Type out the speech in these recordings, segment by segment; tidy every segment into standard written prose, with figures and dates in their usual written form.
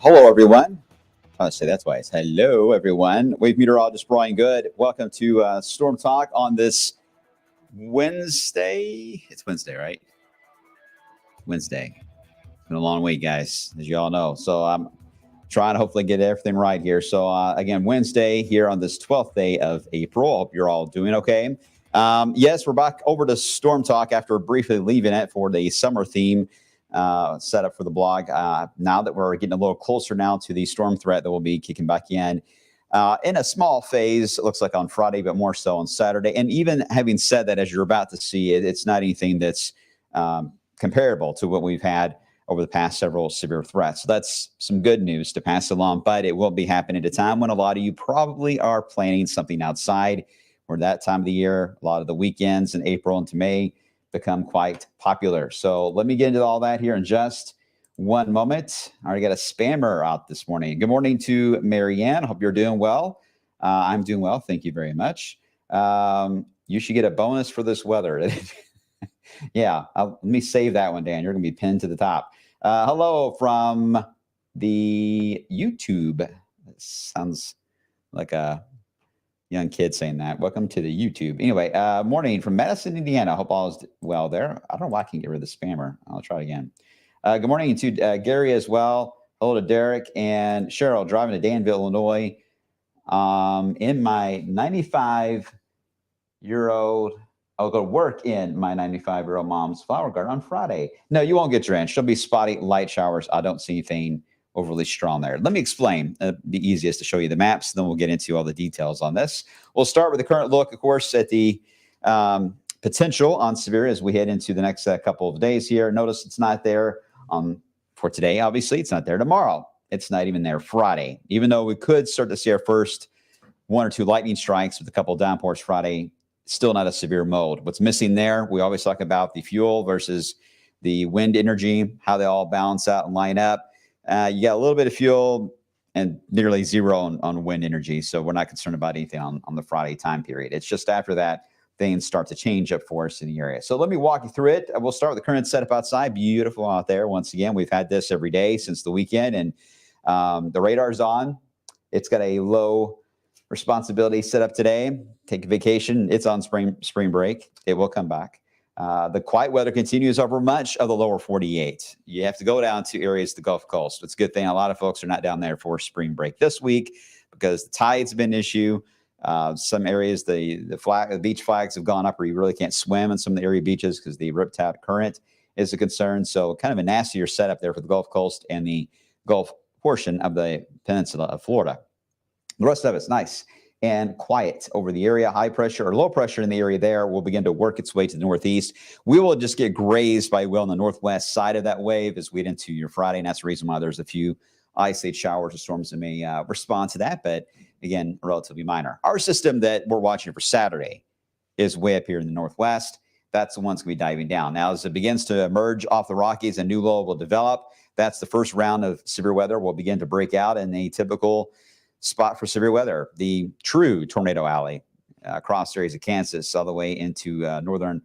Hello, everyone. I'll say that twice. Hello, everyone. Wave meteorologist Brian Good. Welcome to Storm Talk on this Wednesday. It's Wednesday, right? Wednesday. It's been a long week, guys, as you all know. So I'm trying to hopefully get everything right here. So again, Wednesday here on this 12th day of April. I hope you're all doing okay. Yes, we're back over to Storm Talk after briefly leaving it for the summer theme set up for the blog. Now that we're getting a little closer now to the storm threat that will be kicking back in a small phase, it looks like on Friday, but more so on Saturday. And even having said that, as you're about to see, it's not anything that's comparable to what we've had over the past several severe threats. So that's some good news to pass along, but it will be happening at a time when a lot of you probably are planning something outside. Or that time of the year, a lot of the weekends in April into May become quite popular. So let me get into all that here in just one moment. I already got a spammer out this morning. Good morning to Marianne. Hope you're doing well. I'm doing well. Thank you very much. You should get a bonus for this weather. Yeah, let me save that one, Dan. You're going to be pinned to the top. Hello from the YouTube. Sounds like a young kid saying that. Welcome to the YouTube. Anyway, morning from Madison, Indiana. Hope all is well there. I don't know why I can't get rid of the spammer. I'll try it again. Good morning to Gary as well. Hello to Derek and Cheryl, driving to Danville, Illinois. In my 95-year-old, I'll go to work in my 95-year-old mom's flower garden on Friday. No, you won't get drenched. There'll be spotty light showers. I don't see anything overly strong there. Let me explain. The easiest to show you the maps, then we'll get into all the details on this. We'll start with the current look, of course, at the potential on severe as we head into the next couple of days here. Notice it's not there for today. Obviously, it's not there tomorrow. It's not even there Friday, even though we could start to see our first one or two lightning strikes with a couple of downpours Friday. Still not a severe mode. What's missing there, we always talk about the fuel versus the wind energy, how they all balance out and line up. You got a little bit of fuel and nearly zero on wind energy. So we're not concerned about anything on the Friday time period. It's just after that, things start to change up for us in the area. So let me walk you through it. We'll start with the current setup outside. Beautiful out there. Once again, we've had this every day since the weekend, and the radar's on. It's got a low responsibility set up today. Take a vacation. It's on spring break. It will come back. The quiet weather continues over much of the lower 48. You have to go down to areas of the Gulf Coast. It's a good thing a lot of folks are not down there for spring break this week because the tide's been an issue. Some areas, the beach flags have gone up where you really can't swim in some of the area beaches because the riptide current is a concern. So kind of a nastier setup there for the Gulf Coast and the Gulf portion of the peninsula of Florida. The rest of it's nice and quiet over the area. High pressure or low pressure in the area there will begin to work its way to the northeast. We will just get grazed by on the northwest side of that wave as we get into your Friday, and that's the reason why there's a few isolated showers or storms that may respond to that, but again, relatively minor. Our system that we're watching for Saturday is way up here in the northwest. That's the one's going to be diving down. Now, as it begins to emerge off the Rockies, a new low will develop. That's the first round of severe weather will begin to break out in a typical spot for severe weather, the true tornado alley across areas of Kansas all the way into northern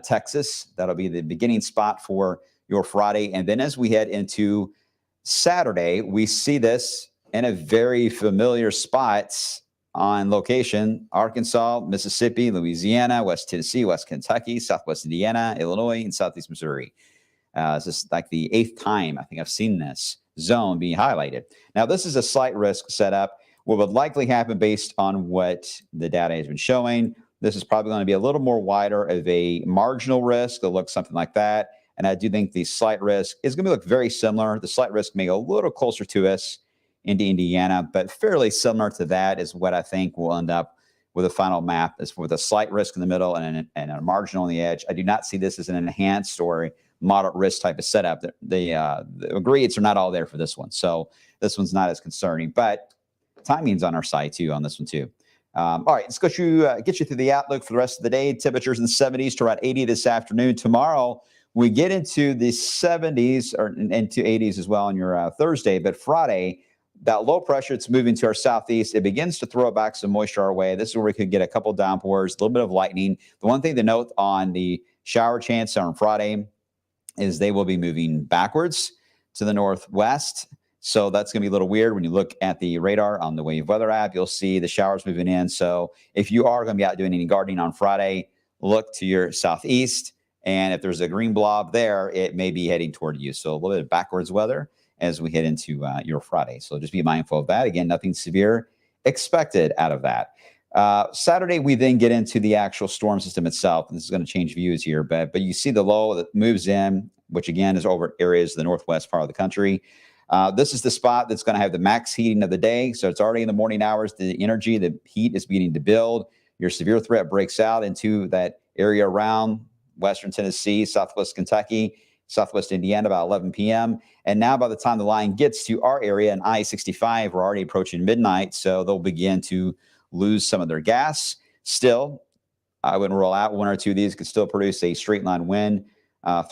Texas. That'll be the beginning spot for your Friday. And then as we head into Saturday, we see this in a very familiar spots on location: Arkansas, Mississippi, Louisiana, West Tennessee, West Kentucky, Southwest Indiana, Illinois, and Southeast Missouri. This is like the 8th time I think I've seen this zone being highlighted. Now, this is a slight risk setup. What would likely happen based on what the data has been showing, this is probably going to be a little more wider of a marginal risk. It'll look something like that. And I do think the slight risk is going to look very similar. The slight risk may go a little closer to us into Indiana, but fairly similar to that is what I think will end up with a final map, is with a slight risk in the middle and a marginal on the edge. I do not see this as an enhanced or moderate risk type of setup. The aggregates are not all there for this one. So this one's not as concerning, but timing's on our side too on this one too. All right, let's get you through the outlook for the rest of the day. Temperatures in the 70s to around 80 this afternoon. Tomorrow, we get into the 70s or into 80s as well on your Thursday, but Friday, that low pressure, it's moving to our southeast. It begins to throw back some moisture our way. This is where we could get a couple downpours, a little bit of lightning. The one thing to note on the shower chance on Friday is they will be moving backwards to the northwest. So that's going to be a little weird. When you look at the radar on the Wave Weather app, you'll see the showers moving in. So if you are going to be out doing any gardening on Friday, look to your southeast. And if there's a green blob there, it may be heading toward you. So a little bit of backwards weather as we head into your Friday. So just be mindful of that. Again, nothing severe expected out of that. Saturday, we then get into the actual storm system itself. And this is going to change views here, but you see the low that moves in, which again is over areas of the northwest part of the country. This is the spot that's going to have the max heating of the day. So it's already in the morning hours. The energy, the heat is beginning to build. Your severe threat breaks out into that area around western Tennessee, southwest Kentucky, southwest Indiana about 11 p.m. And now by the time the line gets to our area in I-65, we're already approaching midnight. So they'll begin to lose some of their gas. Still, I wouldn't rule out one or two of these could still produce a straight line wind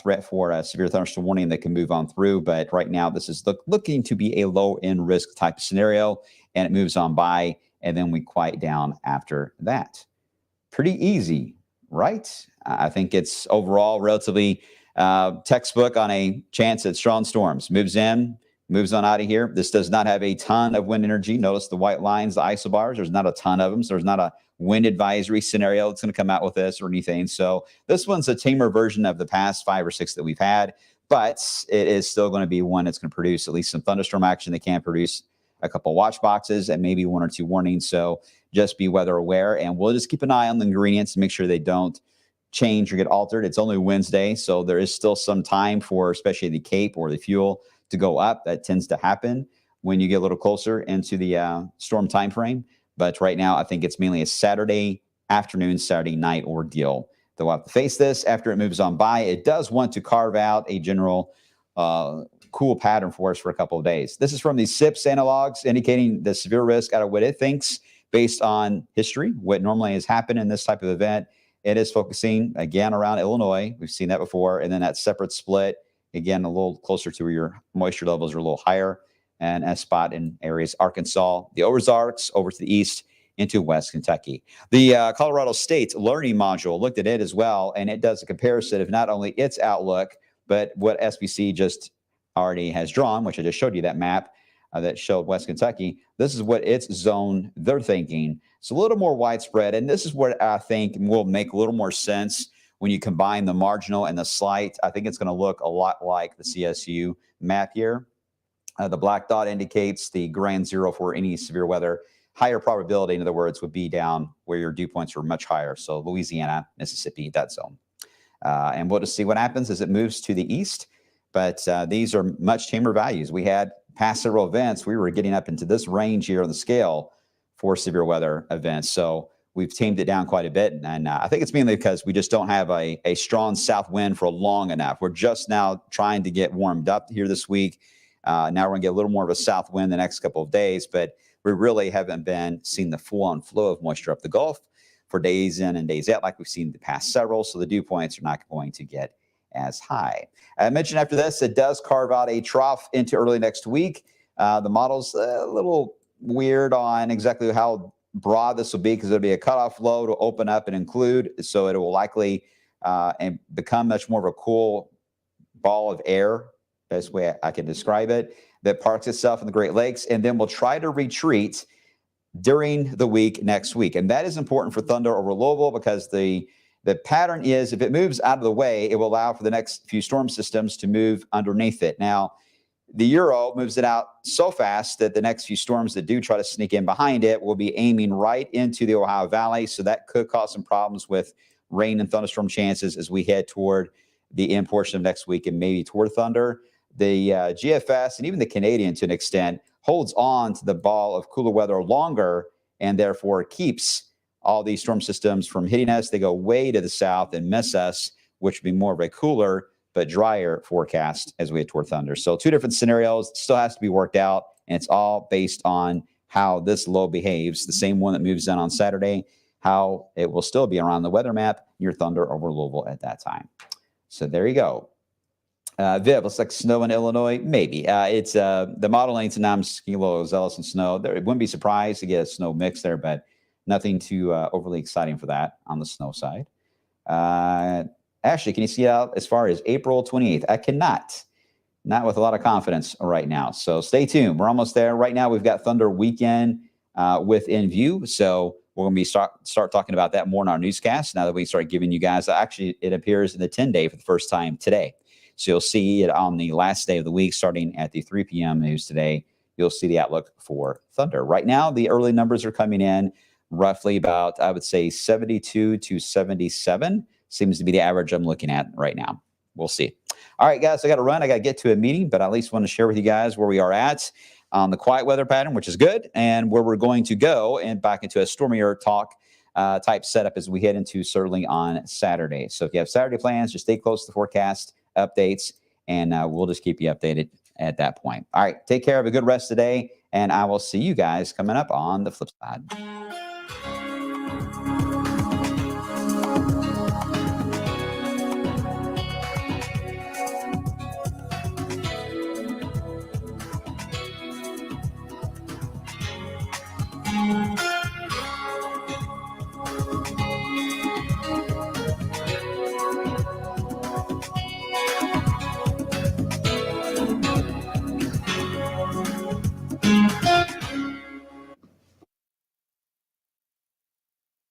threat for a severe thunderstorm warning that can move on through. But right now, this is looking to be a low end risk type of scenario, and it moves on by, and then we quiet down after that. Pretty easy, right? I think it's overall relatively textbook on a chance at strong storms. Moves in, moves on out of here. This does not have a ton of wind energy. Notice the white lines, the isobars. There's not a ton of them. So there's not a wind advisory scenario that's going to come out with this or anything. So this one's a tamer version of the past 5 or 6 that we've had, but it is still going to be one that's going to produce at least some thunderstorm action. They can produce a couple watch boxes and maybe 1 or 2 warnings. So just be weather aware, and we'll just keep an eye on the ingredients and make sure they don't change or get altered. It's only Wednesday, so there is still some time for especially the CAPE or the fuel to go up. That tends to happen when you get a little closer into the storm time frame. But right now, I think it's mainly a Saturday afternoon, Saturday night ordeal. They'll have to face this after it moves on by. It does want to carve out a general cool pattern for us for a couple of days. This is from the SIPS analogs indicating the severe risk out of what it thinks based on history, what normally has happened in this type of event. It is focusing, again, around Illinois. We've seen that before. And then that separate split, again, a little closer to where your moisture levels are a little higher, and a spot in areas Arkansas, the Ozarks, over to the east into West Kentucky. The Colorado State Learning Module looked at it as well, and it does a comparison of not only its outlook, but what SPC just already has drawn, which I just showed you that map that showed West Kentucky. This is what its zone they're thinking. It's a little more widespread, and this is what I think will make a little more sense when you combine the marginal and the slight. I think it's going to look a lot like the CSU map here. The black dot indicates the ground zero for any severe weather. Higher probability, in other words, would be down where your dew points were much higher. So Louisiana, Mississippi, that zone. And we'll just see what happens as it moves to the east. But these are much tamer values. We had past several events, we were getting up into this range here on the scale for severe weather events. So we've tamed it down quite a bit. And I think it's mainly because we just don't have a strong south wind for long enough. We're just now trying to get warmed up here this week. Now we're going to get a little more of a south wind the next couple of days, but we really haven't been seeing the full-on flow of moisture up the Gulf for days in and days out like we've seen the past several. So the dew points are not going to get as high. I mentioned after this, it does carve out a trough into early next week. The model's a little weird on exactly how broad this will be because it'll be a cutoff low to open up and include. So it will likely and become much more of a cool ball of air, best way I can describe it, that parks itself in the Great Lakes, and then will try to retreat during the week next week. And that is important for Thunder over Louisville because the The pattern is if it moves out of the way, it will allow for the next few storm systems to move underneath it. Now, the Euro moves it out so fast that the next few storms that do try to sneak in behind it will be aiming right into the Ohio Valley. So that could cause some problems with rain and thunderstorm chances as we head toward the end portion of next week and maybe toward thunder. The GFS and even the Canadian, to an extent, holds on to the ball of cooler weather longer and therefore keeps all these storm systems from hitting us. They go way to the south and miss us, which would be more of a cooler but drier forecast as we head toward thunder. So two different scenarios. It still has to be worked out, and it's all based on how this low behaves. The same one that moves in on Saturday, how it will still be around the weather map near thunder over Louisville at that time. So there you go. Viv, looks like snow in Illinois. Maybe. It's the model lanes and I'm skiing low, zealous and snow. There, it wouldn't be surprised to get a snow mix there, but nothing too overly exciting for that on the snow side. Ashley, can you see out as far as April 28th? I cannot. Not with a lot of confidence right now. So stay tuned. We're almost there. Right now, we've got Thunder Weekend within view. So we're going to be start talking about that more in our newscast now that we start giving you guys. Actually, it appears in the 10-day for the first time today. So you'll see it on the last day of the week, starting at the 3 p.m. news today. You'll see the outlook for Thunder. Right now, the early numbers are coming in roughly about, I would say, 72 to 77 seems to be the average I'm looking at right now. We'll see. All right, guys, I got to run. I got to get to a meeting, but I at least want to share with you guys where we are at on the quiet weather pattern, which is good, and where we're going to go and back into a stormier talk type setup as we head into certainly on Saturday. So if you have Saturday plans, just stay close to the forecast updates, and we'll just keep you updated at that point. All right, take care. Have a good rest of the day, and I will see you guys coming up on the flip side.